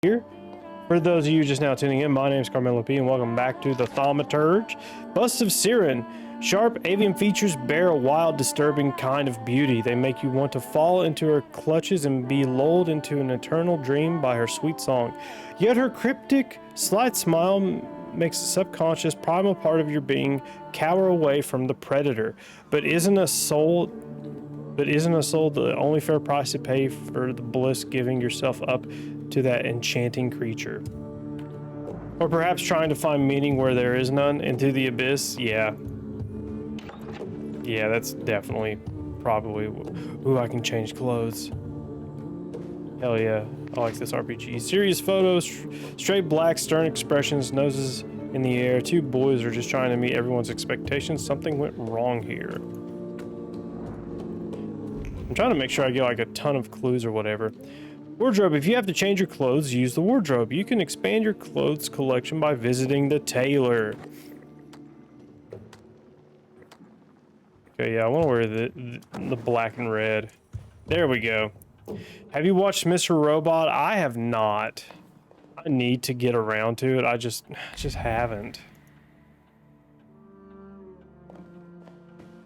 here. For those of you just now tuning in, my name is CarmelOP and welcome back to the Thaumaturge. Bust of Siren. Sharp avian features bear a wild, disturbing kind of beauty. They make you want to fall into her clutches and be lulled into an eternal dream by her sweet song. Yet her cryptic, slight smile makes a subconscious, primal part of your being cower away from the predator. But isn't a soul the only fair price to pay for the bliss giving yourself up to that enchanting creature? Or perhaps trying to find meaning where there is none, into the abyss? Yeah, that's definitely probably. Ooh, I can change clothes. Hell yeah, I like this RPG. Serious photos, straight black, stern expressions, noses in the air. Two boys are just trying to meet everyone's expectations. Something went wrong here. I'm trying to make sure I get like a ton of clues or whatever. Wardrobe. If you have to change your clothes, use the wardrobe. You can expand your clothes collection by visiting the tailor. Okay, yeah, I want to wear the black and red. There we go. Have you watched Mr. Robot? I have not. I need to get around to it. I just haven't.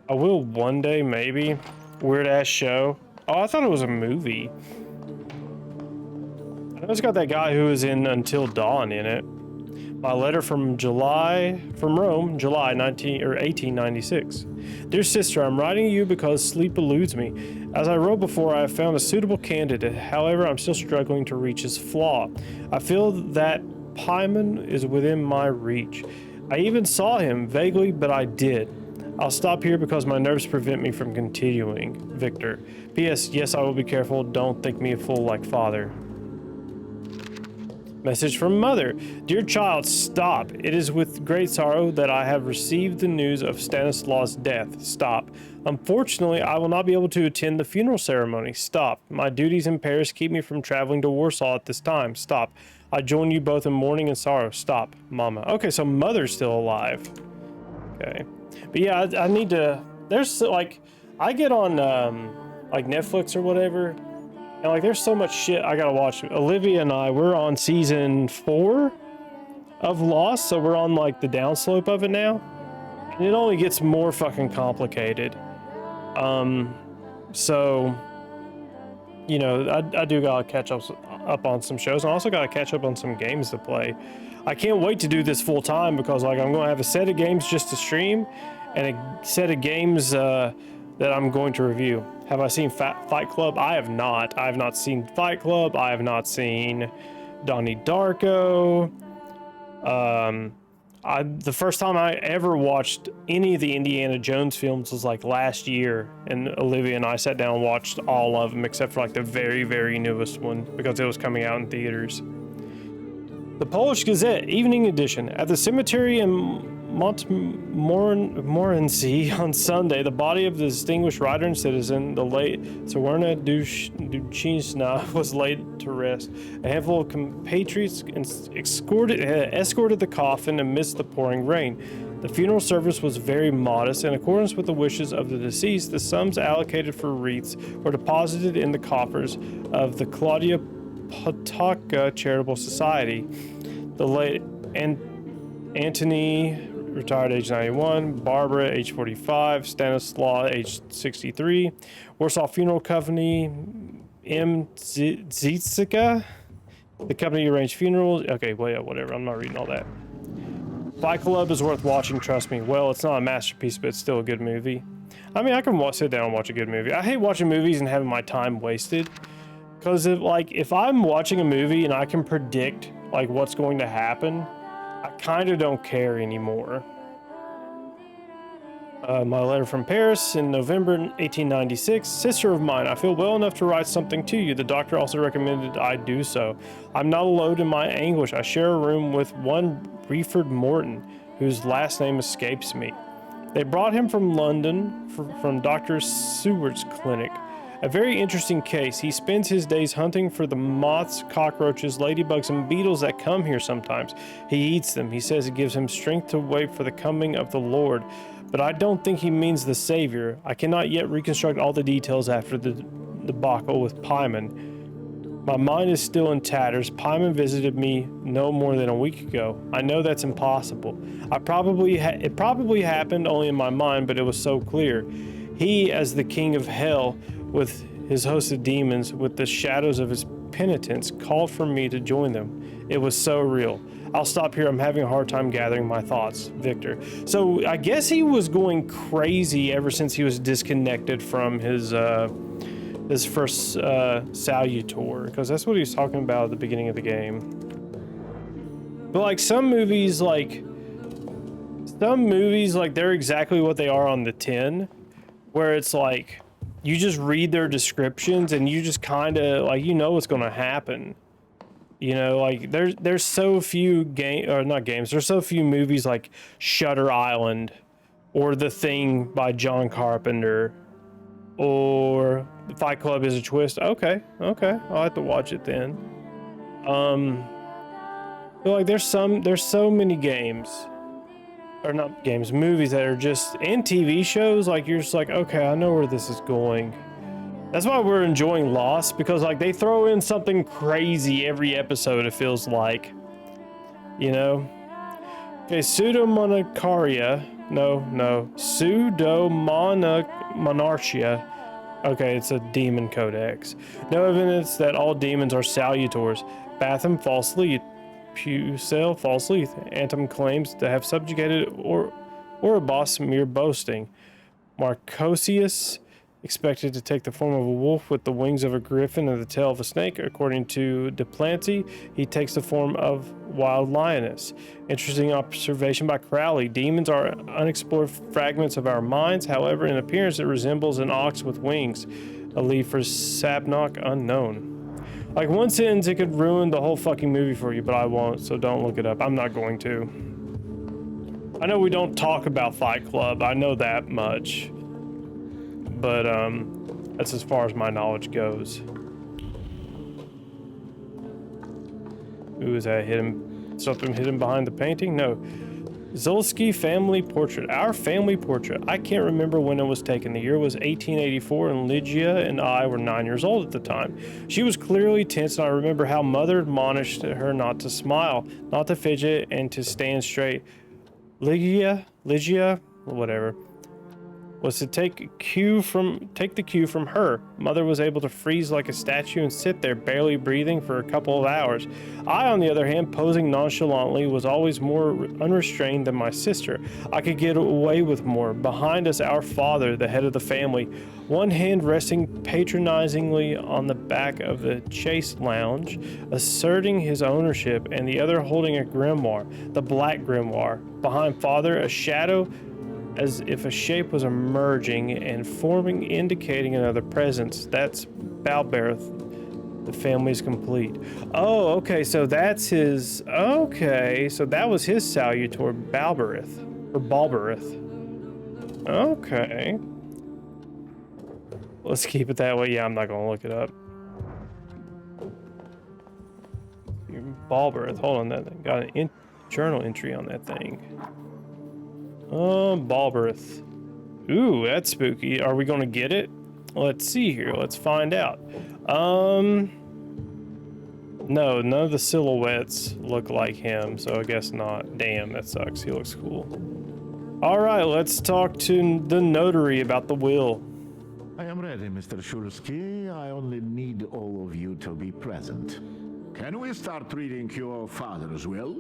I will one day, maybe. Weird ass show. Oh, I thought it was a movie. I know it's got that guy who was in Until Dawn in it. My letter from Rome, July 1896. Dear sister, I'm writing you because sleep eludes me. As I wrote before, I have found a suitable candidate. However, I'm still struggling to reach his flaw. I feel that Paimon is within my reach. I even saw him vaguely, but I did. I'll stop here because my nerves prevent me from continuing. Victor. P.S. Yes, I will be careful. Don't think me a fool like father. Message from mother. Dear child, stop. It is with great sorrow that I have received the news of Stanislaus' death. Stop. Unfortunately, I will not be able to attend the funeral ceremony. Stop. My duties in Paris keep me from traveling to Warsaw at this time. Stop. I join you both in mourning and sorrow. Stop. Mama. Okay, so mother's still alive. Okay. But yeah, I need to, there's like, I get on like Netflix or whatever, and like there's so much shit I gotta watch. Olivia and I, we're on season 4 of Lost, so we're on like the downslope of it now, and it only gets more fucking complicated. So, you know, I do gotta catch up on some shows, and I also gotta catch up on some games to play. I can't wait to do this full time because like I'm going to have a set of games just to stream and a set of games that I'm going to review. Have I seen Fight Club? I have not. I have not seen Fight Club. I have not seen Donnie Darko. The first time I ever watched any of the Indiana Jones films was like last year, and Olivia and I sat down and watched all of them except for like the very, very newest one because it was coming out in theaters. The Polish Gazette, Evening Edition. At the cemetery in Montmorency on Sunday, the body of the distinguished writer and citizen, the late Sawierna Duchesna, was laid to rest. A handful of compatriots escorted the coffin amidst the pouring rain. The funeral service was very modest. In accordance with the wishes of the deceased, the sums allocated for wreaths were deposited in the coffers of the Claudia Potocka Charitable Society. The late Antony, retired age 91, Barbara, age 45, Stanislaw, age 63, Warsaw Funeral Company, M. Zitsika, the company arranged funerals. Okay, well, yeah, whatever, I'm not reading all that. Fight Club is worth watching, trust me. Well, it's not a masterpiece, but it's still a good movie. I mean, I can sit down and watch a good movie. I hate watching movies and having my time wasted. Because if I'm watching a movie and I can predict like what's going to happen, I kind of don't care anymore. My letter from Paris in November 1896. Sister of mine, I feel well enough to write something to you. The doctor also recommended I do so. I'm not alone in my anguish. I share a room with one Reeford Morton, whose last name escapes me. They brought him from London, from Dr. Seward's clinic. A very interesting case. He spends his days hunting for the moths, cockroaches, ladybugs, and beetles that come here sometimes. He eats them. He says it gives him strength to wait for the coming of the Lord. But I don't think he means the Savior. I cannot yet reconstruct all the details after the debacle with Paimon. My mind is still in tatters. Pyman visited me no more than a week ago. I know that's impossible. It probably happened only in my mind, but it was so clear. He, as the king of hell, with his host of demons, with the shadows of his penitents, called for me to join them. It was so real. I'll stop here. I'm having a hard time gathering my thoughts. Victor. So I guess he was going crazy ever since he was disconnected from his first Salutor, because that's what he was talking about at the beginning of the game. But like some movies, they're exactly what they are on the tin, where it's like you just read their descriptions and you just kind of like, you know what's going to happen. You know, like there's so few there's so few movies like Shutter Island or The Thing by John Carpenter or Fight Club is a twist. Okay, I'll have to watch it then. But like there's so many games, or not games, movies that are just, and TV shows, like you're just like, okay, I know where this is going. That's why we're enjoying Lost, because like they throw in something crazy every episode, it feels like, you know. Okay, pseudomonarchia. Pseudomonarchia. Okay, it's a demon codex. No evidence that all demons are salutors. Batham falsely, Pucelle falsely. Antum claims to have subjugated Oribos, mere boasting. Marcosius expected to take the form of a wolf with the wings of a griffin and the tail of a snake. According to Duplanty, he takes the form of wild lioness. Interesting observation by Crowley. Demons are unexplored fragments of our minds. However, in appearance, it resembles an ox with wings. A lead for Sabnock unknown. Like one sentence, it could ruin the whole fucking movie for you, but I won't, so don't look it up. I'm not going to. I know we don't talk about Fight Club. I know that much. But that's as far as my knowledge goes. Ooh, is that something hidden behind the painting? No. Zulski family portrait. Our family portrait. I can't remember when it was taken. The year was 1884, and Lygia and I were 9 years old at the time. She was clearly tense, and I remember how Mother admonished her not to smile, not to fidget, and to stand straight. Lygia, whatever, was to take the cue from her. Mother was able to freeze like a statue and sit there barely breathing for a couple of hours. I, on the other hand, posing nonchalantly, was always more unrestrained than my sister. I could get away with more. Behind us, our father, the head of the family, one hand resting patronizingly on the back of the chase lounge, asserting his ownership, and the other holding a grimoire, the black grimoire. Behind father, a shadow, as if a shape was emerging and forming, indicating another presence. That's Balberith. The family is complete. Oh, okay, so that's his... Okay, so that was his salutor, Balberith. Or Balberith. Okay. Let's keep it that way. Yeah, I'm not gonna look it up. Balberith. Hold on, that thing. Got an journal entry on that thing. Balberith. Ooh, that's spooky. Are we gonna get it? Let's see here. Let's find out. No, none of the silhouettes look like him, so I guess not. Damn, that sucks. He looks cool. All right, let's talk to the notary about the will. I am ready, Mr. Shulsky. I only need all of you to be present. Can we start reading your father's will?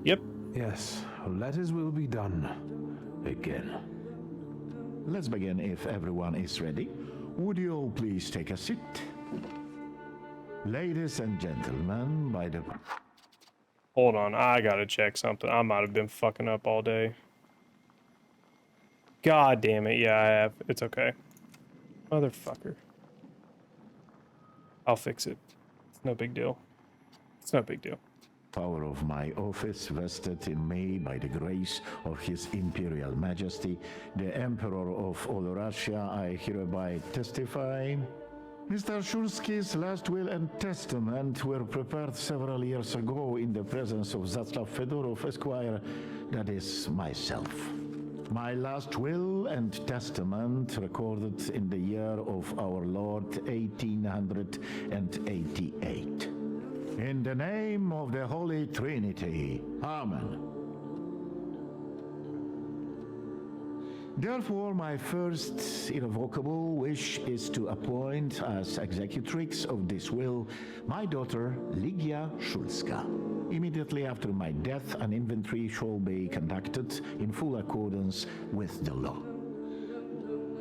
Yep. Yes, let his will be done. Begin. Let's begin if everyone is ready. Would you all please take a seat? Ladies and gentlemen, by the... Hold on, I gotta check something. I might have been fucking up all day. God damn it, yeah, I have. It's okay. Motherfucker. I'll fix it. It's no big deal. It's no big deal. Power of my office vested in me by the grace of His Imperial Majesty, the Emperor of all Russia, I hereby testify. Mr. Shulsky's last will and testament were prepared several years ago in the presence of Zaclav Fedorov, Esquire, that is myself. My last will and testament recorded in the year of our Lord 1888. In the name of the Holy Trinity. Amen. Therefore, my first irrevocable wish is to appoint as executrix of this will my daughter Ligia Szulska. Immediately after my death, an inventory shall be conducted in full accordance with the law.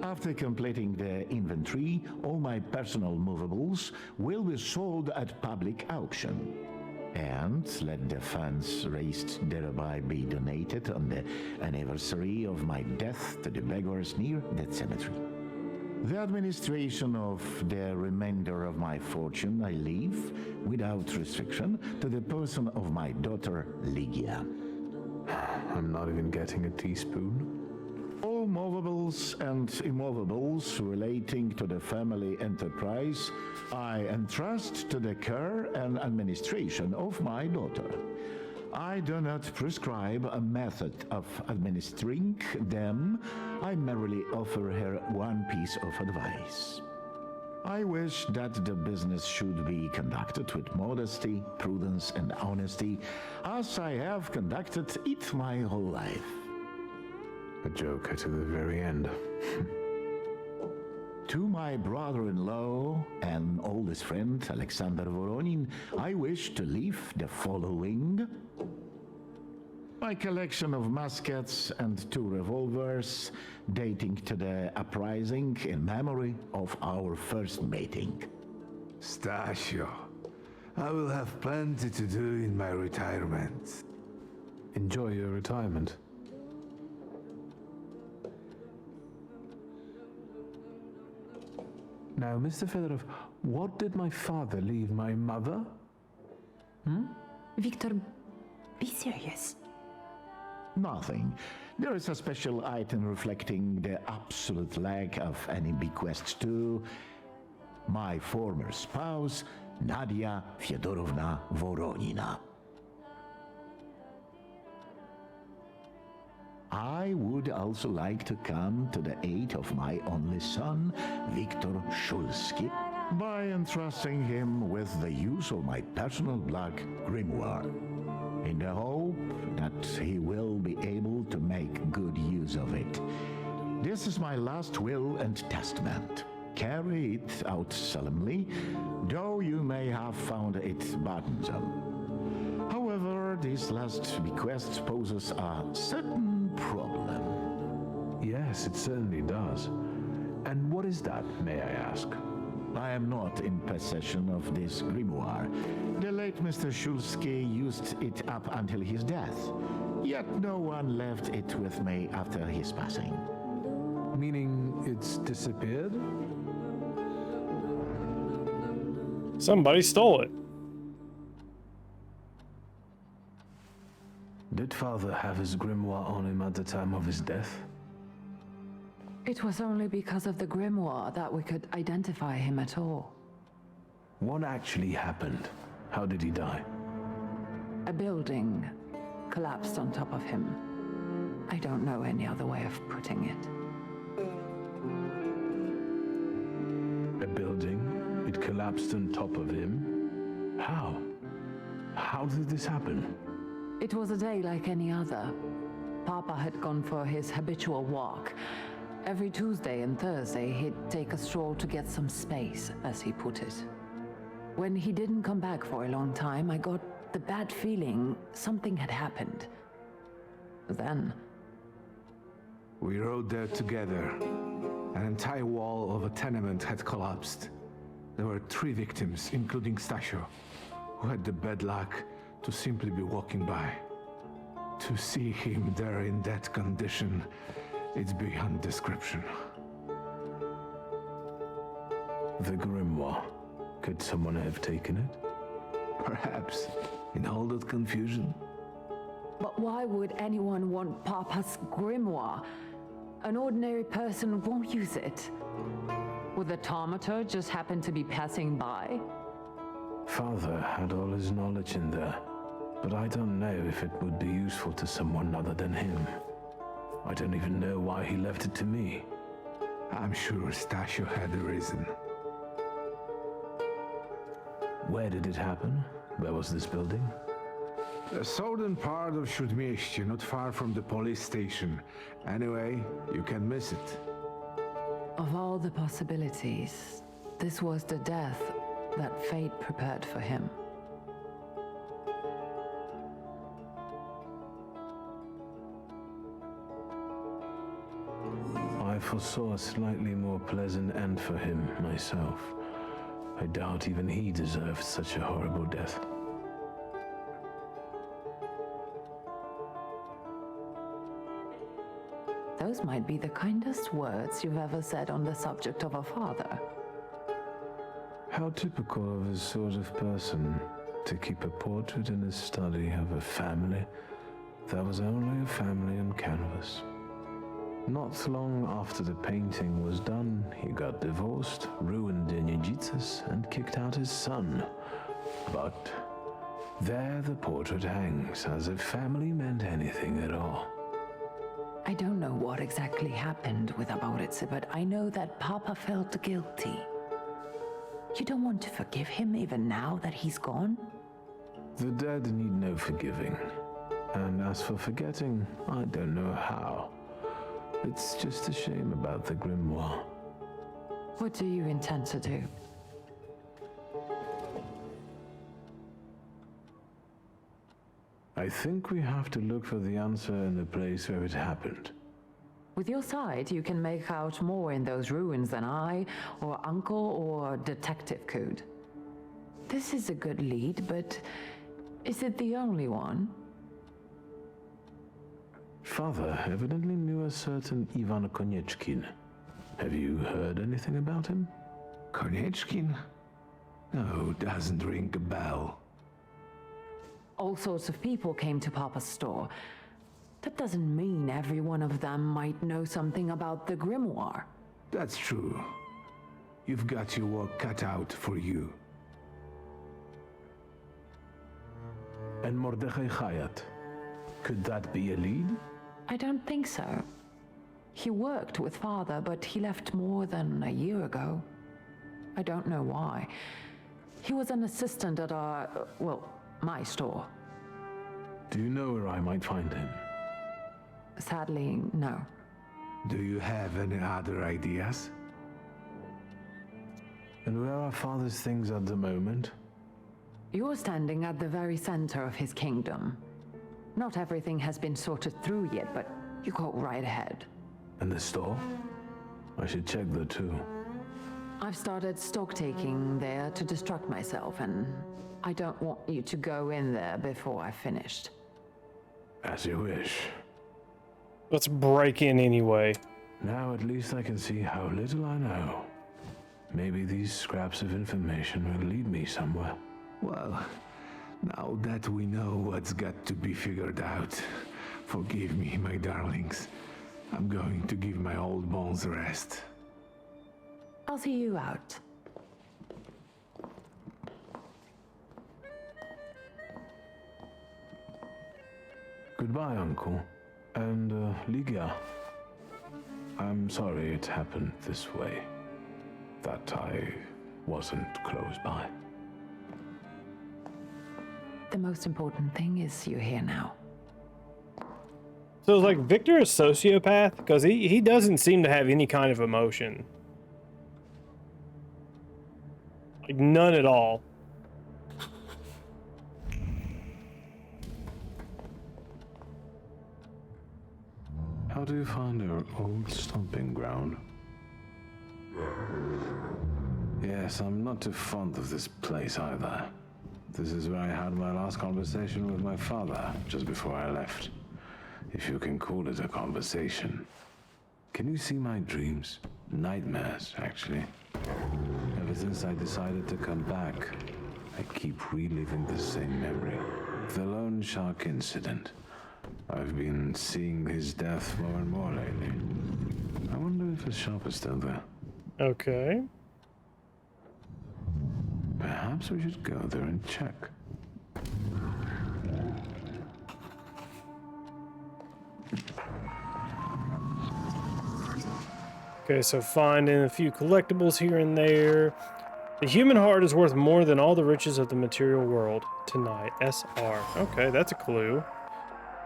After completing the inventory, all my personal movables will be sold at public auction. And let the funds raised thereby be donated on the anniversary of my death to the beggars near that cemetery. The administration of the remainder of my fortune I leave, without restriction, to the person of my daughter Ligia. I'm not even getting a teaspoon. All movables and immovables relating to the family enterprise I entrust to the care and administration of my daughter. I do not prescribe a method of administering them. I merely offer her one piece of advice. I wish that the business should be conducted with modesty, prudence, and honesty, as I have conducted it my whole life. A joker to the very end. To my brother-in-law and oldest friend, Alexander Voronin, I wish to leave the following: my collection of muskets and 2 revolvers dating to the uprising in memory of our first meeting. Stasio, I will have plenty to do in my retirement. Enjoy your retirement. Now, Mr. Fedorov, what did my father leave my mother? Victor, be serious. Nothing. There is a special item reflecting the absolute lack of any bequest to my former spouse, Nadia Fyodorovna Voronina. I would also like to come to the aid of my only son, Viktor Szulski, by entrusting him with the use of my personal black grimoire, in the hope that he will be able to make good use of it. This is my last will and testament. Carry it out solemnly, though you may have found it burdensome. However, this last bequest poses a certain problem. Yes, it certainly does. And what is that, may I ask? I am not in possession of this grimoire. The late Mr. Szulski used it up until his death, yet no one left it with me after his passing. Meaning it's disappeared? Somebody stole it. Did father have his grimoire on him at the time of his death? It was only because of the grimoire that we could identify him at all. What actually happened? How did he die? A building collapsed on top of him. I don't know any other way of putting it. A building? It collapsed on top of him? How? How did this happen? It was a day like any other. Papa had gone for his habitual walk. Every Tuesday and Thursday, he'd take a stroll to get some space, as he put it. When he didn't come back for a long time, I got the bad feeling something had happened. Then... We rode there together. An entire wall of a tenement had collapsed. There were 3 victims, including Stasio, who had the bad luck to simply be walking by. To see him there in that condition, it's beyond description. The grimoire. Could someone have taken it? Perhaps, in all that confusion. But why would anyone want Papa's grimoire? An ordinary person won't use it. Would the Thaumaturge just happen to be passing by? Father had all his knowledge in there, but I don't know if it would be useful to someone other than him. I don't even know why he left it to me. I'm sure Stasio had a reason. Where did it happen? Where was this building? The southern part of Śródmieście, not far from the police station. Anyway, you can miss it. Of all the possibilities, this was the death that fate prepared for him. I foresaw a slightly more pleasant end for him myself. I doubt even he deserved such a horrible death. Those might be the kindest words you've ever said on the subject of a father. How typical of his sort of person to keep a portrait in his study of a family that was only a family on canvas. Not long after the painting was done, he got divorced, ruined Dziedzicus, and kicked out his son. But there the portrait hangs, as if family meant anything at all. I don't know what exactly happened with Abourice, but I know that Papa felt guilty. You don't want to forgive him even now that he's gone? The dead need no forgiving. And as for forgetting, I don't know how. It's just a shame about the grimoire. What do you intend to do? I think we have to look for the answer in the place where it happened. With your sight, you can make out more in those ruins than I, or Uncle, or Detective could. This is a good lead, but is it the only one? Father evidently knew a certain Ivan Konieczkin. Have you heard anything about him? Konieczkin? No, doesn't ring a bell. All sorts of people came to Papa's store. That doesn't mean every one of them might know something about the grimoire. That's true. You've got your work cut out for you. And Mordechai Chayat. Could that be a lead? I don't think so. He worked with Father, but he left more than a year ago. I don't know why. He was an assistant at my store. Do you know where I might find him? Sadly, no. Do you have any other ideas? And where are Father's things at the moment? You're standing at the very center of his kingdom. Not everything has been sorted through yet, but you go right ahead. And the store? I should check there too. I've started stock taking there to distract myself, and I don't want you to go in there before I've finished. As you wish. Let's break in anyway. Now at least I can see how little I know. Maybe these scraps of information will lead me somewhere. Well, now that we know what's got to be figured out, forgive me, my darlings. I'm going to give my old bones a rest. I'll see you out. Goodbye, Uncle. And, Ligia. I'm sorry it happened this way. That I wasn't close by. The most important thing is you're here now. So is like Victor a sociopath? Because he doesn't seem to have any kind of emotion. Like none at all. How do you find our old stomping ground? Yes, I'm not too fond of this place either. This is where I had my last conversation with my father, just before I left. If you can call it a conversation. Can you see my dreams? Nightmares, actually. Ever since I decided to come back, I keep reliving the same memory. The loan shark incident. I've been seeing his death more and more lately. I wonder if his shop is still there. Okay. Perhaps we should go there and check. Okay, so finding a few collectibles here and there. The human heart is worth more than all the riches of the material world. Tonight, SR. Okay, that's a clue.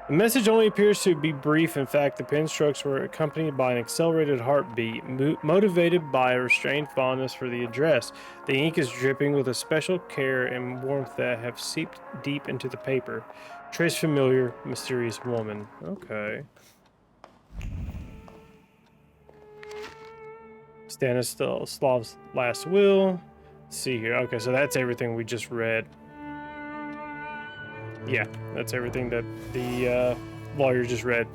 The message only appears to be brief. In fact, the pen strokes were accompanied by an accelerated heartbeat, motivated by a restrained fondness for the address. The ink is dripping with a special care and warmth that have seeped deep into the paper. Trace familiar, mysterious woman. Okay. Stanislav's last will. Let's see here. Okay, so that's everything we just read. Yeah, that's everything that the lawyer just read.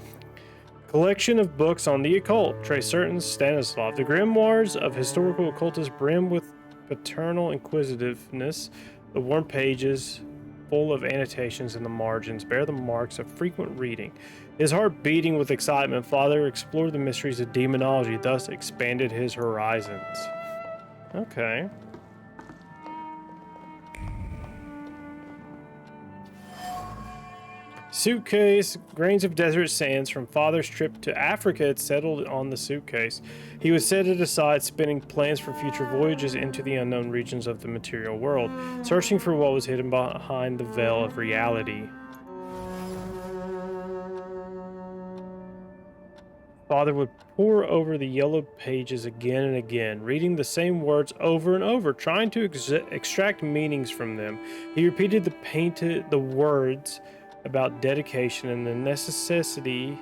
Collection of books on the occult. Trace certain Stanislav. The grimoires of historical occultists brim with paternal inquisitiveness. The worn pages, full of annotations in the margins, bear the marks of frequent reading. His heart beating with excitement, Father explored the mysteries of demonology, thus expanded his horizons. Okay. Suitcase. Grains of desert sands from Father's trip to Africa had settled on the suitcase. He would set it aside, spinning plans for future voyages into the unknown regions of the material world, searching for what was hidden behind the veil of reality. Father would pore over the yellow pages again and again, reading the same words over and over, trying to extract meanings from them. He repeated the words about dedication and the necessity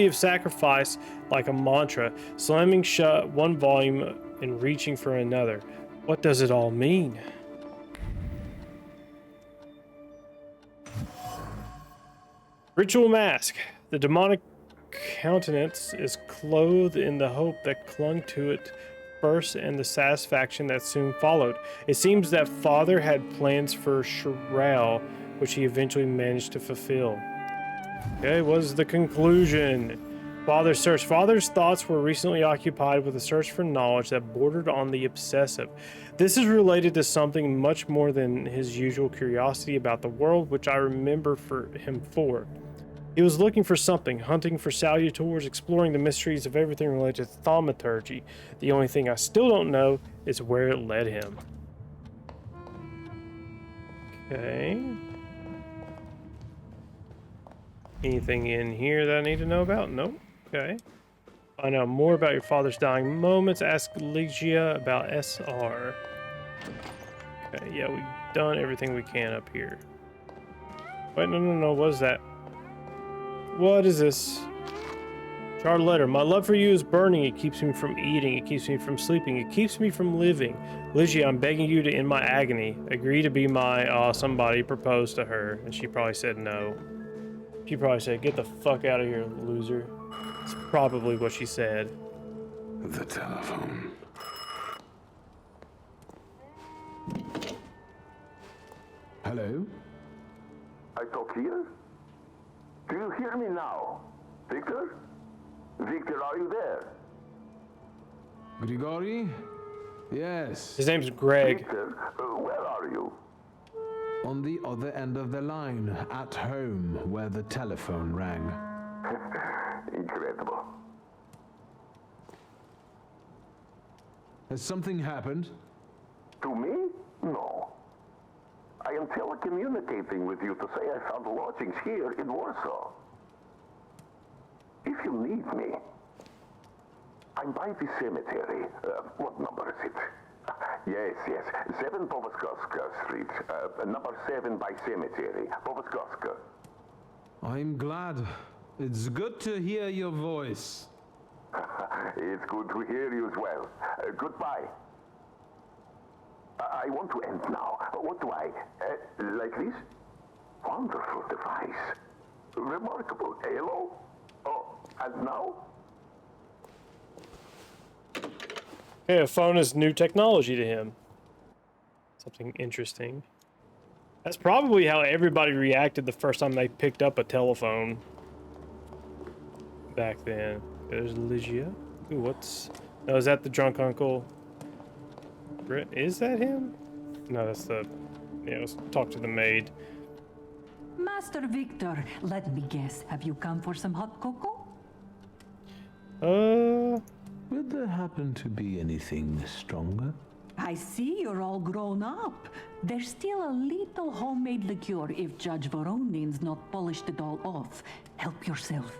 of sacrifice like a mantra, slamming shut one volume and reaching for another. What does it all mean? Ritual mask. The demonic countenance is clothed in the hope that clung to it first and the satisfaction that soon followed. It seems that Father had plans for Shirel, which he eventually managed to fulfill. Okay, was the conclusion. Father's search. Father's thoughts were recently occupied with a search for knowledge that bordered on the obsessive. This is related to something much more than his usual curiosity about the world, which I remember for him for. He was looking for something, hunting for salutors, exploring the mysteries of everything related to thaumaturgy. The only thing I still don't know is where it led him. Okay. Anything in here that I need to know about? Nope. Okay. Find out more about your father's dying moments. Ask Ligia about SR. Okay, yeah, we've done everything we can up here. Wait, no, what is that? What is this? Charred letter. My love for you is burning. It keeps me from eating. It keeps me from sleeping. It keeps me from living. Ligia, I'm begging you to end my agony. Agree to be my, somebody proposed to her. And she probably said no. She probably said, get the fuck out of here, loser. That's probably what she said. The telephone. Hello? I talk here? Do you hear me now? Victor? Victor, are you there? Grigori? Yes. His name's Greg. Victor, where are you? On the other end of the line, at home, where the telephone rang. Incredible. Has something happened? To me? No. I am telecommunicating with you to say I found lodgings here in Warsaw. If you need me, I'm by the cemetery. What number is it? Yes. 7 Powaskowska Street. Number 7 by cemetery. Powaskowska. I'm glad. It's good to hear your voice. It's good to hear you as well. Goodbye. I want to end now. What do I... like this? Wonderful device. Remarkable. Hello? Oh, and now? Hey, a phone is new technology to him. Something interesting. That's probably how everybody reacted the first time they picked up a telephone. Back then. There's Ligia. Ooh, what's... Oh, is that the drunk uncle? Is that him? No, that's the... Yeah, let's talk to the maid. Master Victor, let me guess. Have you come for some hot cocoa? Would there happen to be anything stronger? I see you're all grown up. There's still a little homemade liqueur if Judge Voronin's not polished it all off. Help yourself.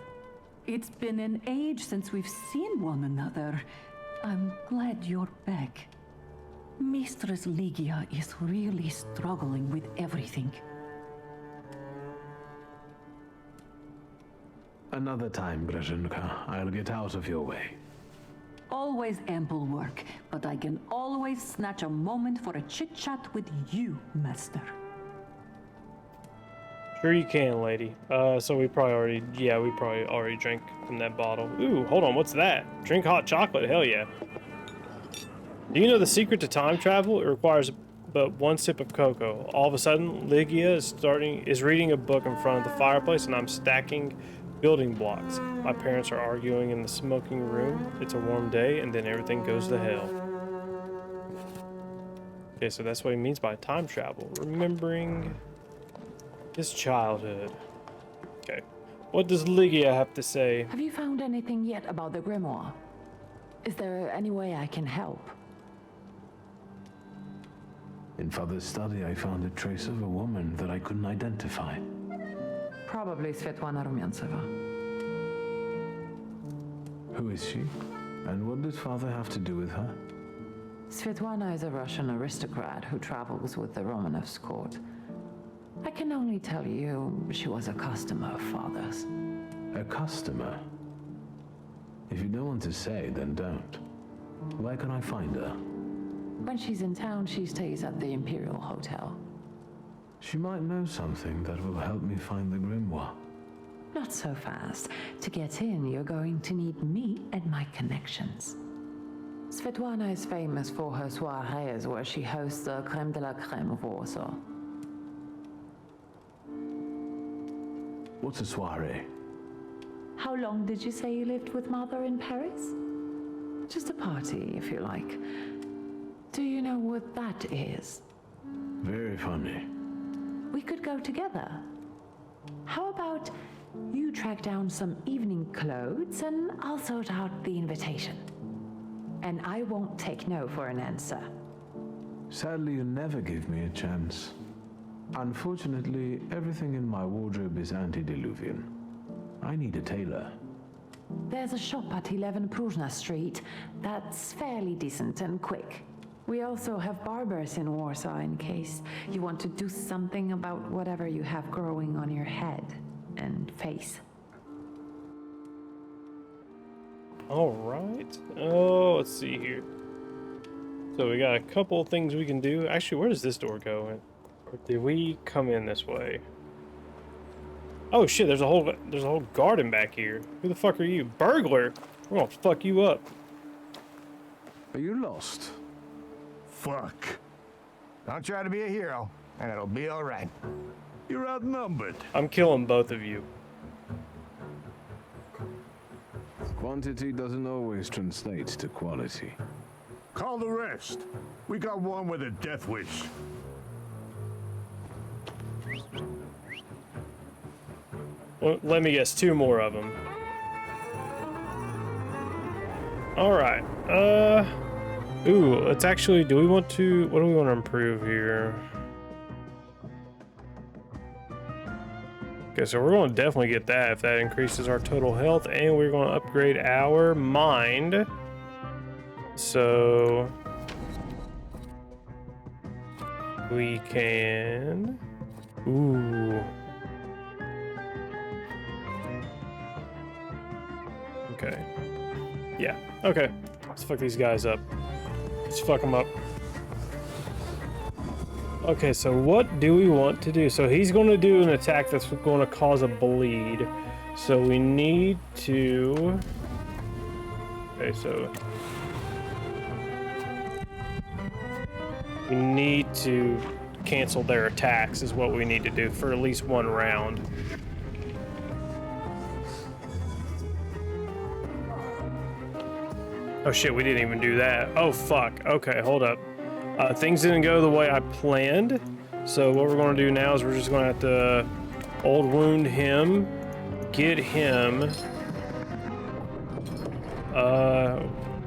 It's been an age since we've seen one another. I'm glad you're back. Mistress Ligia is really struggling with everything. Another time, Brezhenka. I'll get out of your way. Always ample work, but I can always snatch a moment for a chit-chat with you, Master. Sure you can, lady. So we probably already drank from that bottle. Ooh, hold on, what's that? Drink hot chocolate, hell yeah. Do you know the secret to time travel? It requires but one sip of cocoa. All of a sudden, Ligia is reading a book in front of the fireplace, and I'm stacking building blocks. My parents are arguing in the smoking room. It's a warm day, and then everything goes to hell. Okay, so that's what he means by time travel. Remembering his childhood. Okay. What does Ligia have to say? Have you found anything yet about the grimoire? Is there any way I can help? In Father's study, I found a trace of a woman that I couldn't identify. Probably Svetlana Rumyantseva. Who is she? And what does Father have to do with her? Svetlana is a Russian aristocrat who travels with the Romanovs' court. I can only tell you she was a customer of Father's. A customer? If you don't want to say, then don't. Where can I find her? When she's in town, she stays at the Imperial Hotel. She might know something that will help me find the grimoire. Not so fast. To get in, you're going to need me and my connections. Svetlana is famous for her soirees where she hosts the creme de la creme of Warsaw. What's a soiree? How long did you say you lived with Mother in Paris? Just a party, if you like. Do you know what that is? Very funny. We could go together. How about you track down some evening clothes and I'll sort out the invitation? And I won't take no for an answer. Sadly, you never give me a chance. Unfortunately, everything in my wardrobe is antediluvian. I need a tailor. There's a shop at 11 Pruzhna Street that's fairly decent and quick. We also have barbers in Warsaw in case you want to do something about whatever you have growing on your head and face. All right. Oh, let's see here. So we got a couple of things we can do. Actually, where does this door go? Or did we come in this way? Oh shit! There's a whole garden back here. Who the fuck are you, burglar? We're gonna fuck you up. Are you lost? Fuck. Don't try to be a hero, and it'll be all right. You're outnumbered. I'm killing both of you. Quantity doesn't always translate to quality. Call the rest. We got one with a death wish. Well, let me guess, 2 more of them. All right. Ooh, let's actually. Do we want to? What do we want to improve here? Okay, so we're going to definitely get that if that increases our total health, and we're going to upgrade our mind. So we can. Ooh. Okay. Yeah. Okay. Let's fuck these guys up. Let's fuck them up. Okay, so what do we want to do? So he's going to do an attack that's going to cause a bleed. So we need to... Okay, so... we need to cancel their attacks is what we need to do for at least 1 round. Oh shit, we didn't even do that. Oh fuck. Okay, hold up. Things didn't go the way I planned. So what we're going to do now is we're just going to have to old wound him, get him.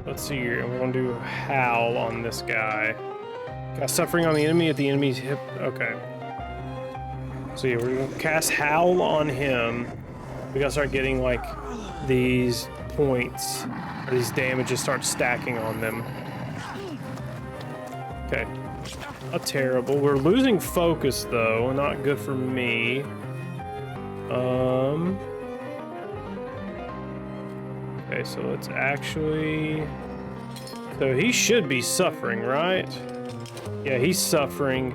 Let's see here. We're gonna do Howl on this guy. Got suffering on the enemy at the enemy's hip. Okay. So yeah, we're gonna cast Howl on him. We gotta start getting like these points, or these damages start stacking on them. Okay. Not terrible. We're losing focus though. Not good for me. Okay, so let's actually... So he should be suffering, right? Yeah, he's suffering,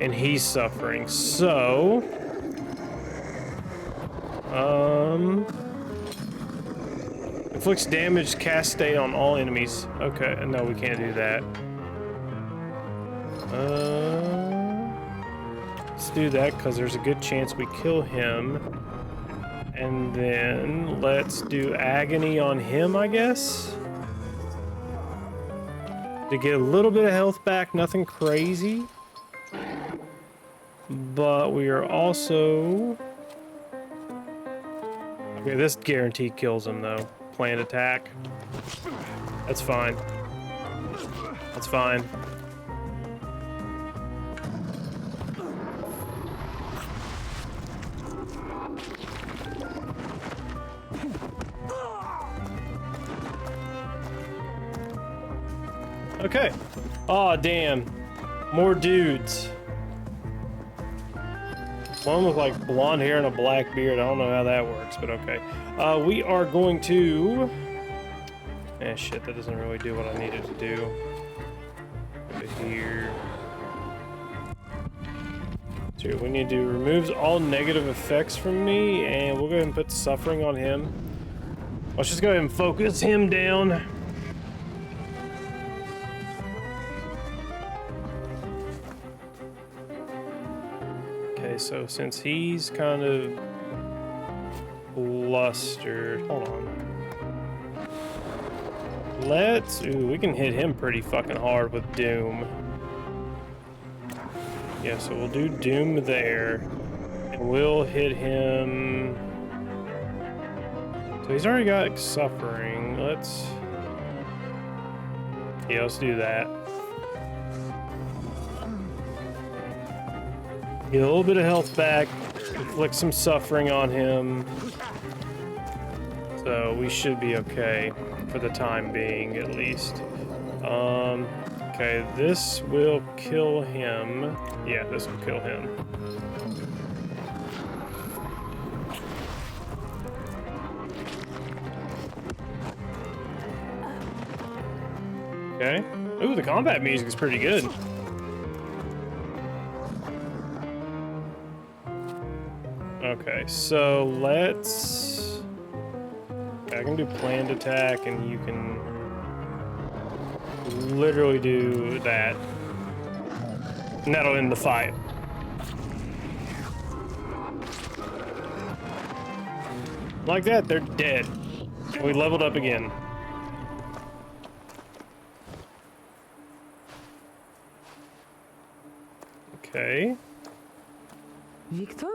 and he's suffering. So... Inflicts damage, cast state on all enemies. Okay, no, we can't do that. Let's do that, because there's a good chance we kill him. And then let's do agony on him, I guess. To get a little bit of health back, nothing crazy. But we are also... Okay, this guaranteed kills him though. Planned attack. That's fine. That's fine. Okay. Aw, damn. More dudes. One with like blonde hair and a black beard. I don't know how that works, but okay. We are going to... shit, that doesn't really do what I needed to do. Over here. So what we need to do, removes all negative effects from me, and we'll go ahead and put suffering on him. Let's just go ahead and focus him down. Okay, so since he's kind of flustered, hold on. Ooh, we can hit him pretty fucking hard with Doom. Yeah, so we'll do Doom there, and we'll hit him. So he's already got suffering. Yeah, let's do that. Get a little bit of health back, inflict some suffering on him. So we should be okay for the time being, at least. Okay, this will kill him. Yeah, this will kill him. Okay. Ooh, the combat music is pretty good. Okay, so let's... I can do planned attack, and you can literally do that. And that'll end the fight. Like that, they're dead. We leveled up again. Okay. Victor?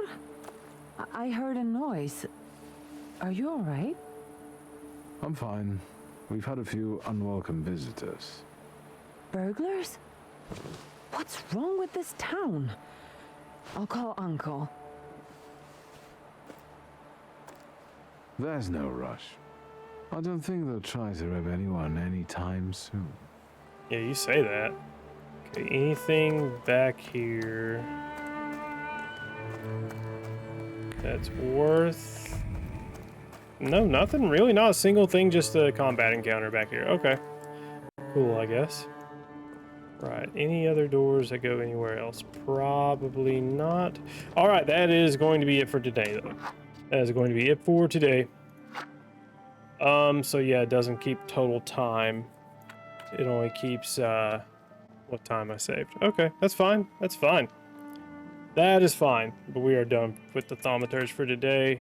I heard a noise. Are you all right? I'm fine. We've had a few unwelcome visitors. Burglars? What's wrong with this town? I'll call Uncle. There's no rush. I don't think they'll try to rob anyone anytime soon. Yeah, you say that. Okay, anything back here that's worth... No, nothing really. Not a single thing, just a combat encounter back here. Okay. Cool, I guess. Right, any other doors that go anywhere else? Probably not. Alright, that is going to be it for today, though. That is going to be it for today. So yeah, it doesn't keep total time. It only keeps, what time I saved. Okay, that's fine. That's fine. That is fine. But we are done with the Thaumaturge for today.